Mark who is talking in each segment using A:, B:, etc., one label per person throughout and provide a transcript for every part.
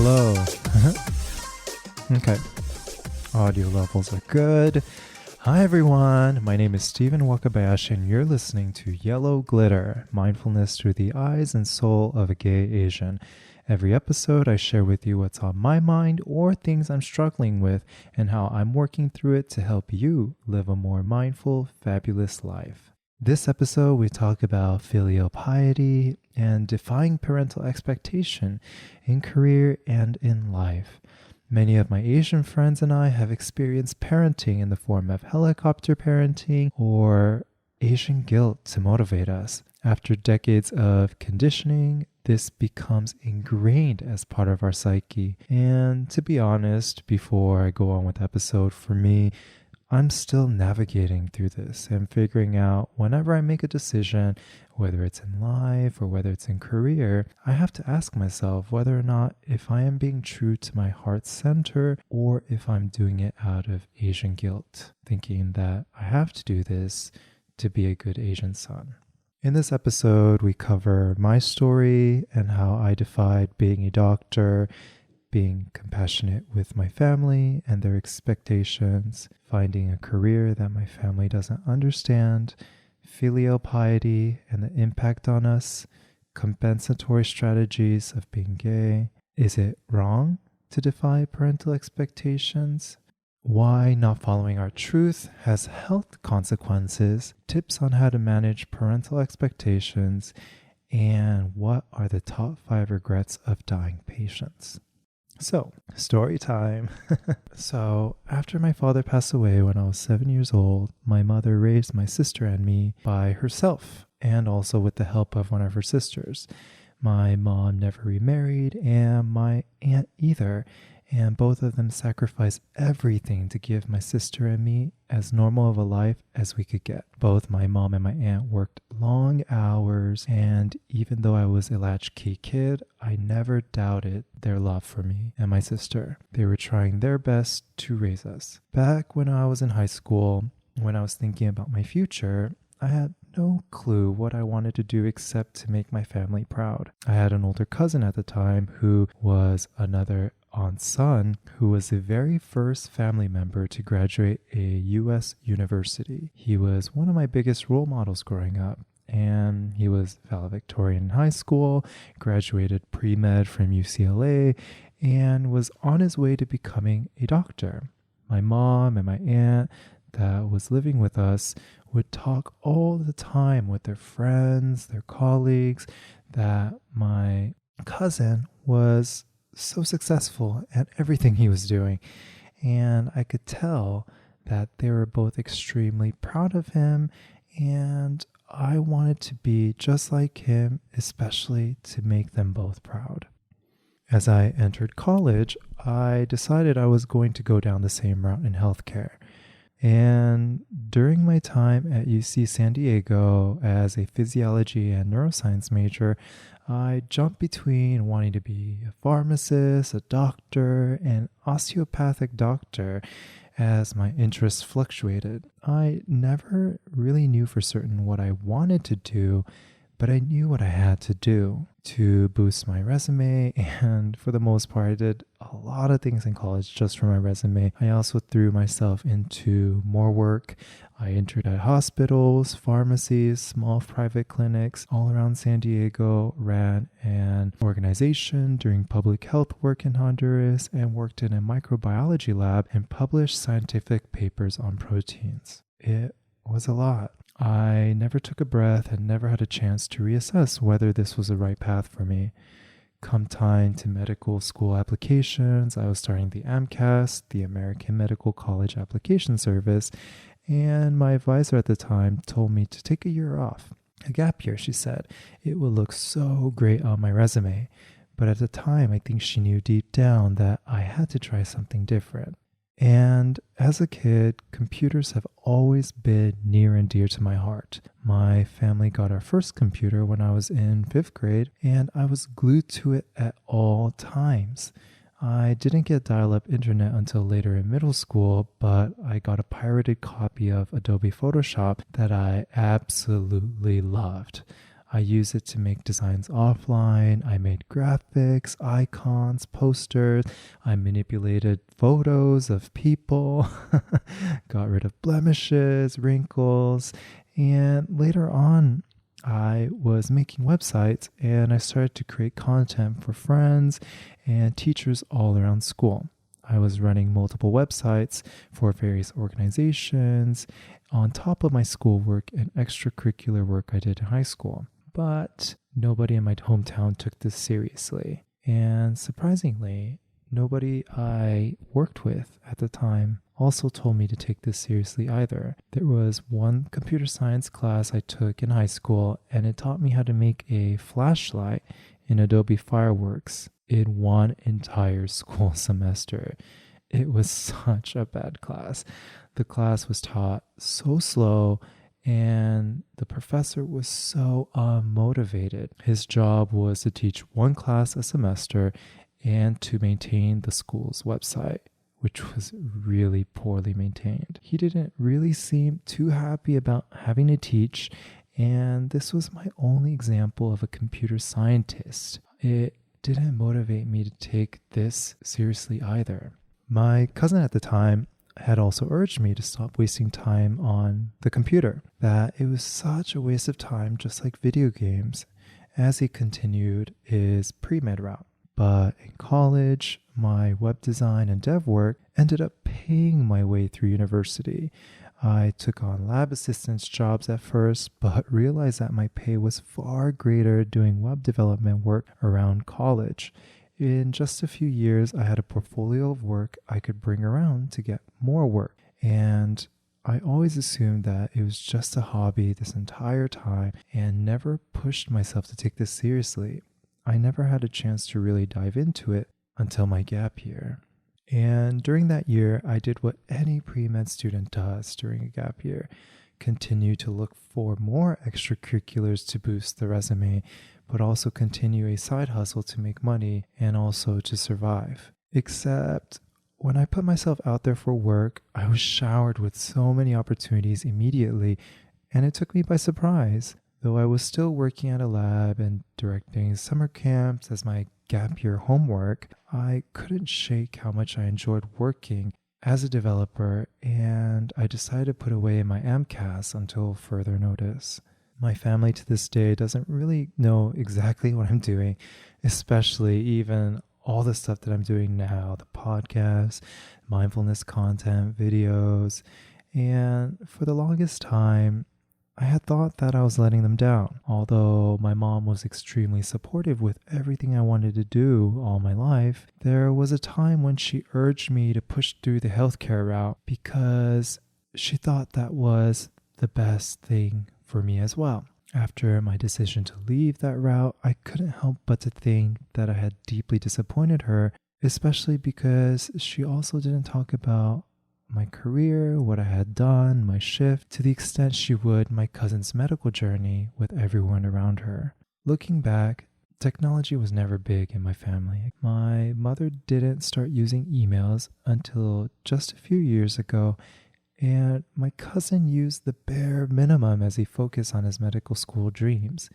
A: Hello. Okay. Audio levels are good. Hi everyone. My name is Stephen Wakabayashi and you're listening to Yellow Glitter, Mindfulness Through the Eyes and Soul of a Gay Asian. Every episode I share with you what's on my mind or things I'm struggling with and how I'm working through it to help you live a more mindful, fabulous life. This episode, we talk about filial piety and defying parental expectation in career and in life. Many of my Asian friends and I have experienced parenting in the form of helicopter parenting or Asian guilt to motivate us. After decades of conditioning, this becomes ingrained as part of our psyche. And to be honest, before I go on with the episode, for me, I'm still navigating through this and figuring out whenever I make a decision, whether it's in life or whether it's in career, I have to ask myself whether or not if I am being true to my heart center or if I'm doing it out of Asian guilt, thinking that I have to do this to be a good Asian son. In this episode, we cover my story and how I defied being a doctor, being compassionate with my family and their expectations, finding a career that my family doesn't understand, filial piety and the impact on us, compensatory strategies of being gay. Is it wrong to defy parental expectations? Why not following our truth has health consequences, tips on how to manage parental expectations, and what are the top 5 regrets of dying patients? So, story time. So, after my father passed away when I was 7 years old, my mother raised my sister and me by herself and also with the help of one of her sisters. My mom never remarried and my aunt either, and both of them sacrificed everything to give my sister and me as normal of a life as we could get. Both my mom and my aunt worked long hours, and even though I was a latchkey kid, I never doubted their love for me and my sister. They were trying their best to raise us. Back when I was in high school, when I was thinking about my future, I had no clue what I wanted to do except to make my family proud. I had an older cousin at the time who was another aunt's son who was the very first family member to graduate a U.S. university. He was one of my biggest role models growing up, and he was valedictorian in high school, graduated pre-med from UCLA, and was on his way to becoming a doctor. My mom and my aunt that was living with us would talk all the time with their friends, their colleagues, that my cousin was so successful at everything he was doing. And I could tell that they were both extremely proud of him, and I wanted to be just like him, especially to make them both proud. As I entered college, I decided I was going to go down the same route in healthcare. And during my time at UC San Diego as a physiology and neuroscience major, I jumped between wanting to be a pharmacist, a doctor, and osteopathic doctor as my interests fluctuated. I never really knew for certain what I wanted to do, but I knew what I had to do to boost my resume, and for the most part, I did a lot of things in college just for my resume. I also threw myself into more work. I entered at hospitals, pharmacies, small private clinics all around San Diego, ran an organization doing public health work in Honduras, and worked in a microbiology lab and published scientific papers on proteins. It was a lot. I never took a breath and never had a chance to reassess whether this was the right path for me. Come time to medical school applications, I was starting the AMCAS, the American Medical College Application Service, and my advisor at the time told me to take a year off. A gap year, she said. It would look so great on my resume. But at the time, I think she knew deep down that I had to try something different. And as a kid, computers have always been near and dear to my heart. My family got our first computer when I was in 5th grade, and I was glued to it at all times. I didn't get dial-up internet until later in middle school, but I got a pirated copy of Adobe Photoshop that I absolutely loved. I used it to make designs offline. I made graphics, icons, posters. I manipulated photos of people, got rid of blemishes, wrinkles, and later on, I was making websites and I started to create content for friends and teachers all around school. I was running multiple websites for various organizations on top of my schoolwork and extracurricular work I did in high school. But nobody in my hometown took this seriously. And surprisingly, nobody I worked with at the time also told me to take this seriously either. There was one computer science class I took in high school, and it taught me how to make a flashlight in Adobe Fireworks in one entire school semester. It was such a bad class. The class was taught so slow, and the professor was so unmotivated. His job was to teach one class a semester and to maintain the school's website, which was really poorly maintained. He didn't really seem too happy about having to teach, and this was my only example of a computer scientist. It didn't motivate me to take this seriously either. My cousin at the time had also urged me to stop wasting time on the computer, that it was such a waste of time, just like video games, as he continued his pre-med route. But in college, my web design and dev work ended up paying my way through university. I took on lab assistance jobs at first, but realized that my pay was far greater doing web development work around college. In just a few years, I had a portfolio of work I could bring around to get more work. And I always assumed that it was just a hobby this entire time and never pushed myself to take this seriously. I never had a chance to really dive into it until my gap year. And during that year, I did what any pre-med student does during a gap year, continue to look for more extracurriculars to boost the resume, but also continue a side hustle to make money and also to survive. Except when I put myself out there for work, I was showered with so many opportunities immediately, and it took me by surprise. Though I was still working at a lab and directing summer camps as my gap year homework, I couldn't shake how much I enjoyed working as a developer, and I decided to put away my AMCAS until further notice. My family to this day doesn't really know exactly what I'm doing, especially even all the stuff that I'm doing now, the podcast, mindfulness content, videos, and for the longest time, I had thought that I was letting them down. Although my mom was extremely supportive with everything I wanted to do all my life, there was a time when she urged me to push through the healthcare route because she thought that was the best thing for me as well. After my decision to leave that route, I couldn't help but to think that I had deeply disappointed her, especially because she also didn't talk about my career, what I had done, my shift, to the extent she would my cousin's medical journey with everyone around her. Looking back, technology was never big in my family. My mother didn't start using emails until just a few years ago, and my cousin used the bare minimum as he focused on his medical school dreams.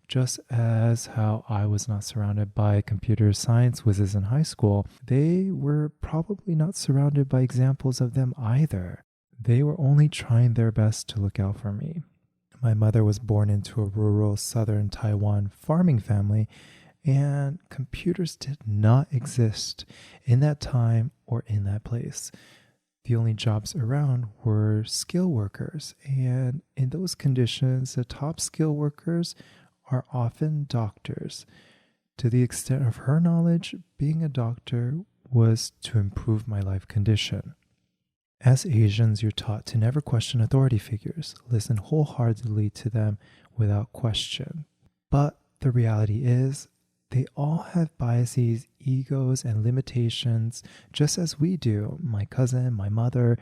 A: Just as how I was not surrounded by computer science whizzes in high school, they were probably not surrounded by examples of them either. They were only trying their best to look out for me. My mother was born into a rural southern Taiwan farming family, and computers did not exist in that time or in that place. The only jobs around were skill workers, and in those conditions, the top skill workers are often doctors. To the extent of her knowledge, being a doctor was to improve my life condition. As Asians, you're taught to never question authority figures, listen wholeheartedly to them without question. But the reality is, they all have biases, egos, and limitations, just as we do. My cousin, my mother,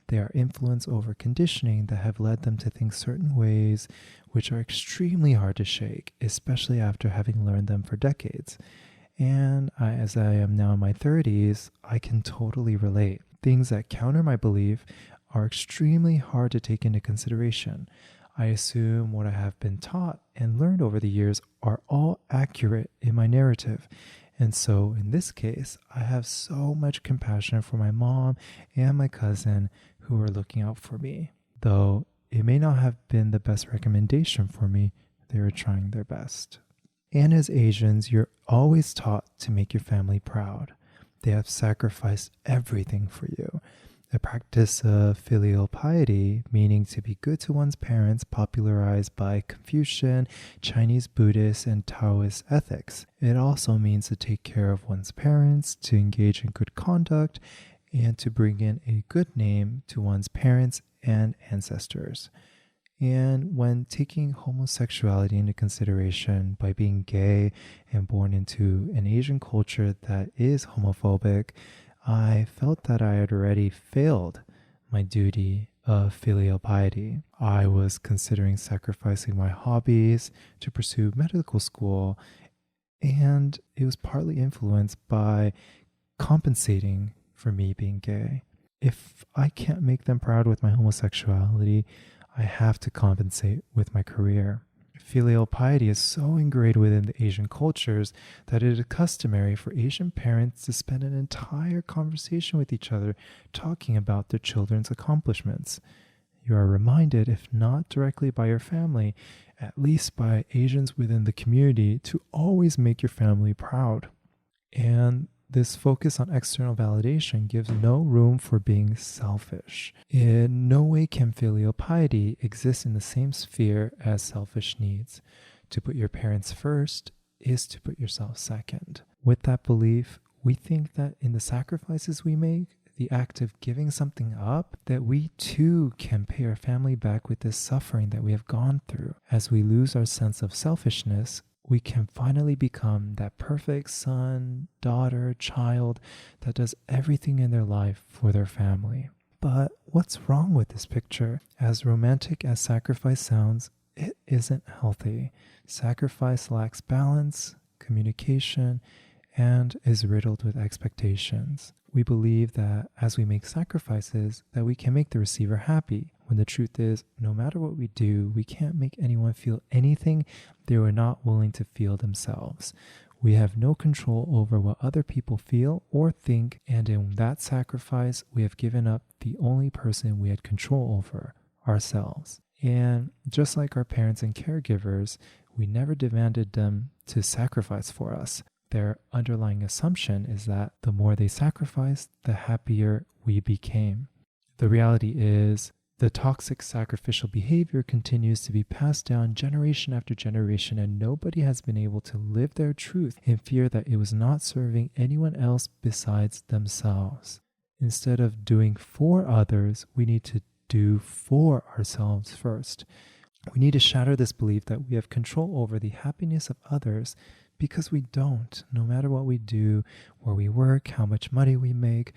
A: they are influenced over conditioning that have led them to think certain ways, which are extremely hard to shake, especially after having learned them for decades. And as I am now in my 30s, I can totally relate. Things that counter my belief are extremely hard to take into consideration. I assume what I have been taught and learned over the years are all accurate in my narrative. And so in this case, I have so much compassion for my mom and my cousin who are looking out for me. Though it may not have been the best recommendation for me, they were trying their best. And as Asians, you're always taught to make your family proud. They have sacrificed everything for you. The practice of filial piety, meaning to be good to one's parents, popularized by Confucian, Chinese Buddhist, and Taoist ethics. It also means to take care of one's parents, to engage in good conduct, and to bring in a good name to one's parents and ancestors. And when taking homosexuality into consideration by being gay and born into an Asian culture that is homophobic, I felt that I had already failed my duty of filial piety. I was considering sacrificing my hobbies to pursue medical school, and it was partly influenced by compensating for me being gay. If I can't make them proud with my homosexuality, I have to compensate with my career. Filial piety is so ingrained within the Asian cultures that it is customary for Asian parents to spend an entire conversation with each other talking about their children's accomplishments. You are reminded, if not directly by your family, at least by Asians within the community, to always make your family proud. And this focus on external validation gives no room for being selfish. In no way can filial piety exist in the same sphere as selfish needs. To put your parents first is to put yourself second. With that belief, we think that in the sacrifices we make, the act of giving something up, that we too can pay our family back with this suffering that we have gone through. As we lose our sense of selfishness, we can finally become that perfect son, daughter, child that does everything in their life for their family. But what's wrong with this picture? As romantic as sacrifice sounds, it isn't healthy. Sacrifice lacks balance, communication, and is riddled with expectations. We believe that as we make sacrifices, that we can make the receiver happy, when the truth is, no matter what we do, we can't make anyone feel anything they were not willing to feel themselves. We have no control over what other people feel or think, and in that sacrifice, we have given up the only person we had control over, ourselves. And just like our parents and caregivers, we never demanded them to sacrifice for us. Their underlying assumption is that the more they sacrificed, the happier we became. The reality is, the toxic sacrificial behavior continues to be passed down generation after generation, and nobody has been able to live their truth in fear that it was not serving anyone else besides themselves. Instead of doing for others, we need to do for ourselves first. We need to shatter this belief that we have control over the happiness of others, because we don't. No matter what we do, where we work, how much money we make,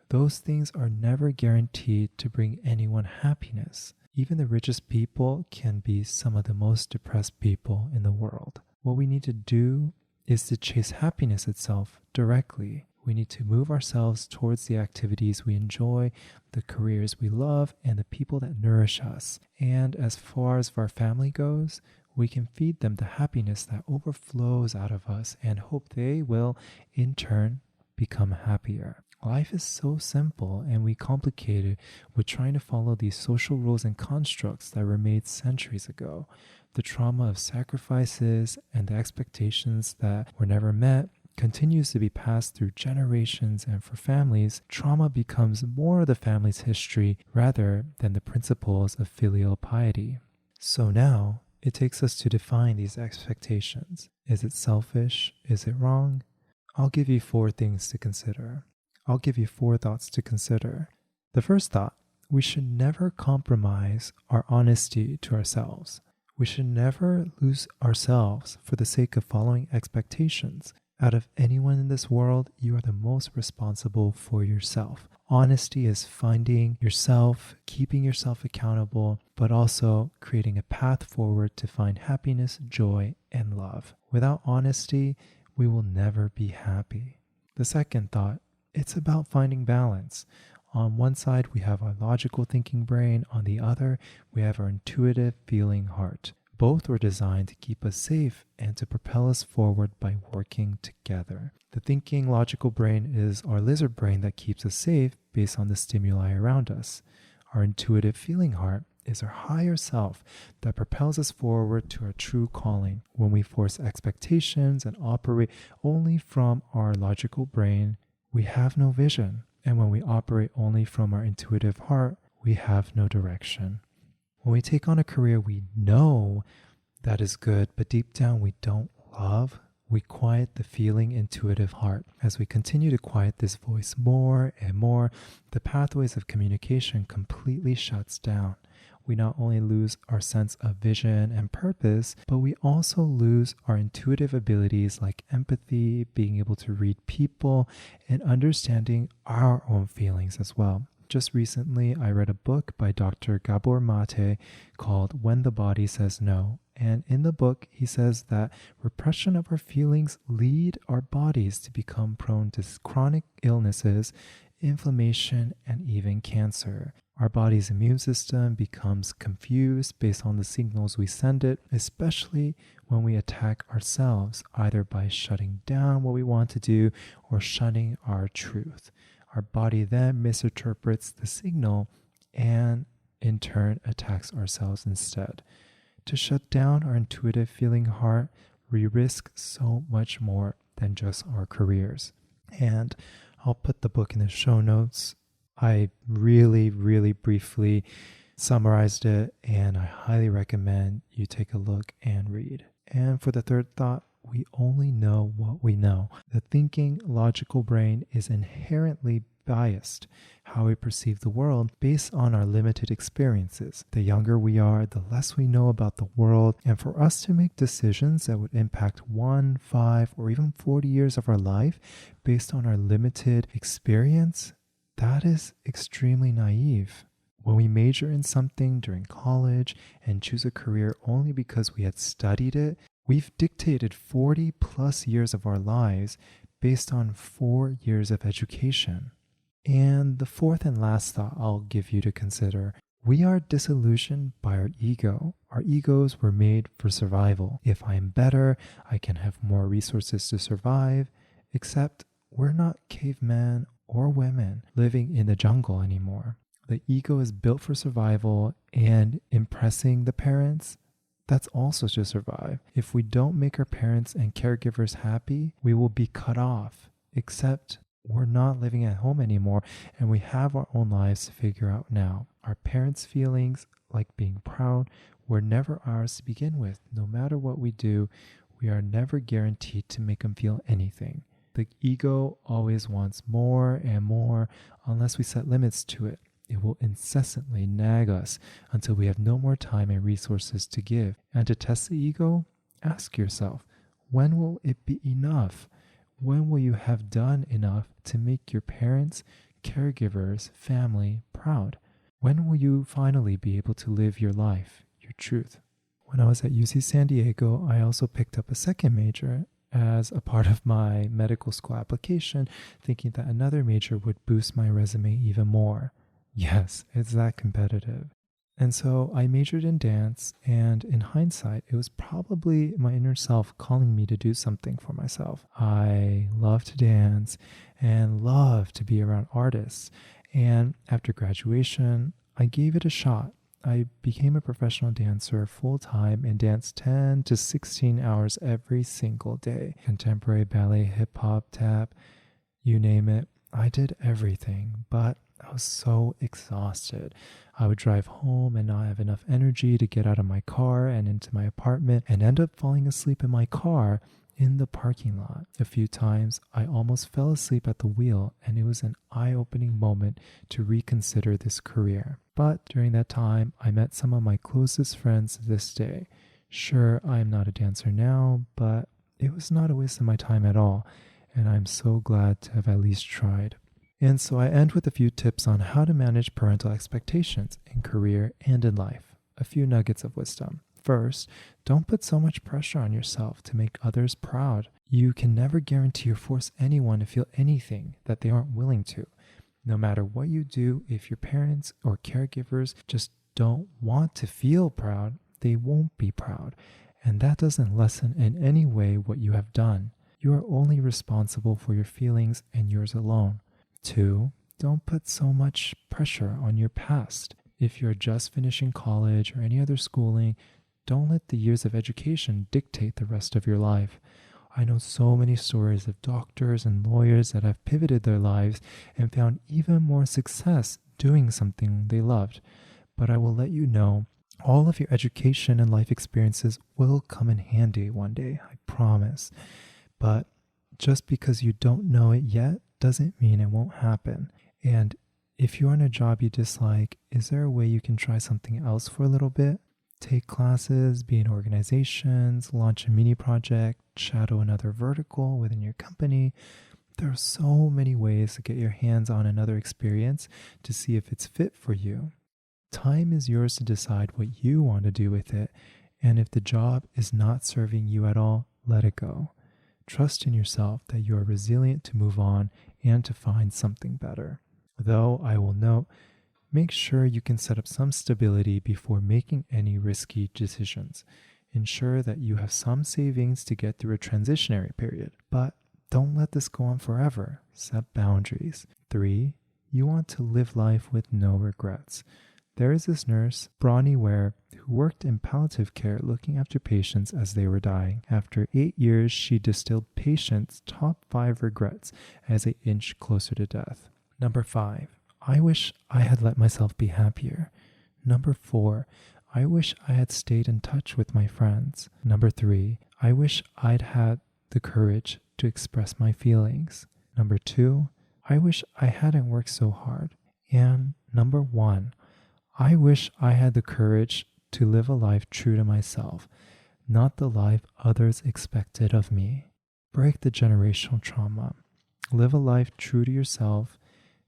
A: those things are never guaranteed to bring anyone happiness. Even the richest people can be some of the most depressed people in the world. What we need to do is to chase happiness itself directly. We need to move ourselves towards the activities we enjoy, the careers we love, and the people that nourish us. And as far as our family goes, we can feed them the happiness that overflows out of us and hope they will, in turn, become happier. Life is so simple, and we complicate it with trying to follow these social rules and constructs that were made centuries ago. The trauma of sacrifices and the expectations that were never met continues to be passed through generations, and for families, trauma becomes more of the family's history rather than the principles of filial piety. So now, it takes us to define these expectations. Is it selfish? Is it wrong? I'll give you 4 things to consider. I'll give you 4 thoughts to consider. The first thought, we should never compromise our honesty to ourselves. We should never lose ourselves for the sake of following expectations. Out of anyone in this world, you are the most responsible for yourself. Honesty is finding yourself, keeping yourself accountable, but also creating a path forward to find happiness, joy, and love. Without honesty, we will never be happy. The second thought, it's about finding balance. On one side, we have our logical thinking brain. On the other, we have our intuitive feeling heart. Both were designed to keep us safe and to propel us forward by working together. The thinking logical brain is our lizard brain that keeps us safe based on the stimuli around us. Our intuitive feeling heart is our higher self that propels us forward to our true calling. When we force expectations and operate only from our logical brain, we have no vision. And when we operate only from our intuitive heart, we have no direction. When we take on a career we know that is good, but deep down we don't love, we quiet the feeling intuitive heart. As we continue to quiet this voice more and more, the pathways of communication completely shuts down. We not only lose our sense of vision and purpose, but we also lose our intuitive abilities like empathy, being able to read people, and understanding our own feelings as well. Just recently, I read a book by Dr. Gabor Mate called When the Body Says No. And in the book, he says that repression of our feelings lead our bodies to become prone to chronic illnesses, inflammation, and even cancer. Our body's immune system becomes confused based on the signals we send it, especially when we attack ourselves, either by shutting down what we want to do or shunning our truth. Our body then misinterprets the signal and in turn attacks ourselves instead. To shut down our intuitive feeling heart, we risk so much more than just our careers. And I'll put the book in the show notes. I really briefly summarized it, and I highly recommend you take a look and read. And for the third thought, we only know what we know. The thinking, logical brain is inherently biased how we perceive the world based on our limited experiences. The younger we are, the less we know about the world, and for us to make decisions that would impact 1, 5, or even 40 years of our life based on our limited experience, that is extremely naive. When we major in something during college and choose a career only because we had studied it, we've dictated 40 plus years of our lives based on 4 years of education. And the fourth and last thought I'll give you to consider, we are disillusioned by our ego. Our egos were made for survival. If I am better, I can have more resources to survive, except we're not cavemen or women living in the jungle anymore. The ego is built for survival, and impressing the parents, that's also to survive. If we don't make our parents and caregivers happy, we will be cut off, except we're not living at home anymore and we have our own lives to figure out now. Our parents' feelings, like being proud, were never ours to begin with. No matter what we do, we are never guaranteed to make them feel anything. The ego always wants more and more unless we set limits to it. It will incessantly nag us until we have no more time and resources to give. And to test the ego, ask yourself, when will it be enough? When will you have done enough to make your parents, caregivers, family proud? When will you finally be able to live your life, your truth? When I was at UC San Diego, I also picked up a second major as a part of my medical school application, thinking that another major would boost my resume even more. Yes, it's that competitive. And so I majored in dance, and in hindsight, it was probably my inner self calling me to do something for myself. I love to dance and love to be around artists. And after graduation, I gave it a shot. I became a professional dancer full-time and danced 10 to 16 hours every single day. Contemporary ballet, hip-hop, tap, you name it. I did everything, but I was so exhausted. I would drive home and not have enough energy to get out of my car and into my apartment and end up falling asleep in my car in the parking lot. A few times, I almost fell asleep at the wheel, and it was an eye-opening moment to reconsider this career. But during that time, I met some of my closest friends to this day. Sure, I am not a dancer now, but it was not a waste of my time at all, and I'm so glad to have at least tried. And so I end with a few tips on how to manage parental expectations in career and in life. A few nuggets of wisdom. First, don't put so much pressure on yourself to make others proud. You can never guarantee or force anyone to feel anything that they aren't willing to. No matter what you do, if your parents or caregivers just don't want to feel proud, they won't be proud. And that doesn't lessen in any way what you have done. You are only responsible for your feelings and yours alone. 2, don't put so much pressure on your past. If you're just finishing college or any other schooling, don't let the years of education dictate the rest of your life. I know so many stories of doctors and lawyers that have pivoted their lives and found even more success doing something they loved. But I will let you know, all of your education and life experiences will come in handy one day, I promise. But just because you don't know it yet doesn't mean it won't happen. And if you're in a job you dislike, is there a way you can try something else for a little bit? Take classes, be in organizations, launch a mini project, shadow another vertical within your company. There are so many ways to get your hands on another experience to see if it's fit for you. Time is yours to decide what you want to do with it, and if the job is not serving you at all, let it go. Trust in yourself that you are resilient to move on and to find something better. Though I will note, make sure you can set up some stability before making any risky decisions. Ensure that you have some savings to get through a transitionary period, but don't let this go on forever. Set boundaries. 3, you want to live life with no regrets. There is this nurse, Bronnie Ware, who worked in palliative care looking after patients as they were dying. After 8 years, she distilled patients' top 5 regrets as they inched closer to death. Number 5, I wish I had let myself be happier. Number 4, I wish I had stayed in touch with my friends. Number 3, I wish I'd had the courage to express my feelings. Number 2, I wish I hadn't worked so hard. And number 1, I wish I had the courage to live a life true to myself, not the life others expected of me. Break the generational trauma. Live a life true to yourself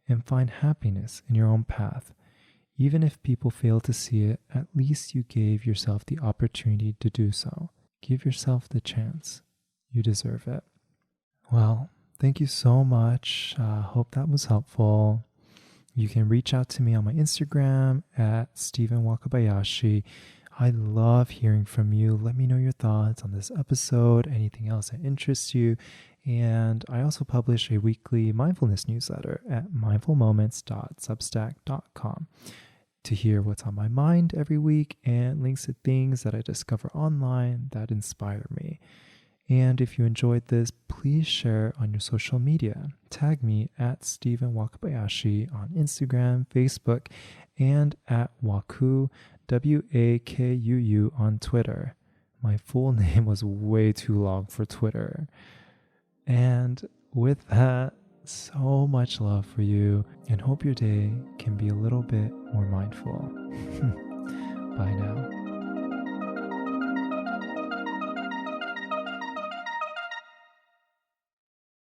A: and find happiness in your own path. Even if people fail to see it, at least you gave yourself the opportunity to do so. Give yourself the chance. You deserve it. Well, thank you so much. Hope that was helpful. You can reach out to me on my Instagram at Stephen Wakabayashi. I love hearing from you. Let me know your thoughts on this episode, anything else that interests you. And I also publish a weekly mindfulness newsletter at mindfulmoments.substack.com to hear what's on my mind every week and links to things that I discover online that inspire me. And if you enjoyed this, please share on your social media. Tag me at Stephen Wakabayashi on Instagram, Facebook, and at Waku, Wakuu on Twitter. My full name was way too long for Twitter. And with that, so much love for you, and hope your day can be a little bit more mindful. Bye now.